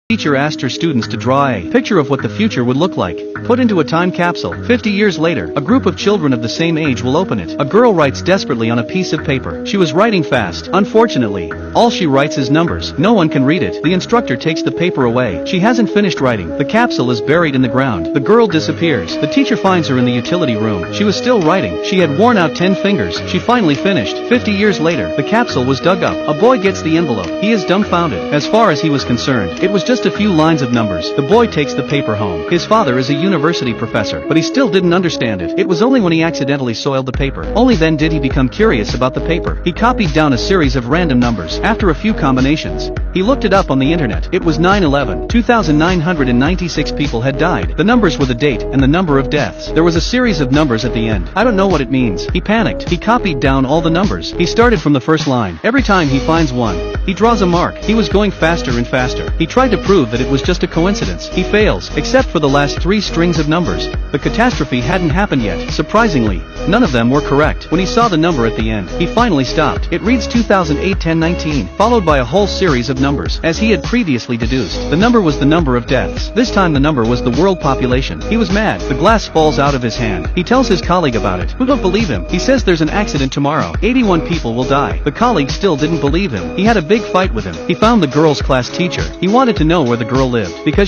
Teacher asked her students to draw a picture of what the future would look like. Put into a time capsule. 50 years later, a group of children of the same age will open it. A girl writes desperately on a piece of paper. She was writing fast. Unfortunately, all she writes is numbers. No one can read it. The instructor takes the paper away. She hasn't finished writing. The capsule is buried in the ground. The girl disappears. The teacher finds her in the utility room. She was still writing. She had worn out 10 fingers. She finally finished. 50 years later, the capsule was dug up. A boy gets the envelope. He is dumbfounded. As far as he was concerned, it was just a few lines of numbers. The boy takes the paper home. His father is a university professor, but he still didn't understand it. It was only when he accidentally soiled the paper. Only then did he become curious about the paper. He copied down a series of random numbers. After a few combinations, he looked it up on the internet. It was 9/11. 2,996 people had died. The numbers were the date and the number of deaths. There was a series of numbers at the end. I don't know what it means. He panicked. He copied down all the numbers. He started from the first line. Every time he finds one, he draws a mark. He was going faster and faster. He tried to prove that it was just a coincidence. He fails, except for the last 3 strings of numbers. The catastrophe hadn't happened yet. Surprisingly, none of them were correct. When he saw the number at the end, he finally stopped. It reads 2008-10-19, followed by a whole series of numbers. As he had previously deduced, the number was the number of deaths. This time the number was the world population. He was mad. The glass falls out of his hand. He tells his colleague about it. Who don't believe him? He says there's an accident tomorrow. 81 people will die. The colleague still didn't believe him. He had a big fight with him. He found the girl's class teacher. He wanted to know where the girl lived, because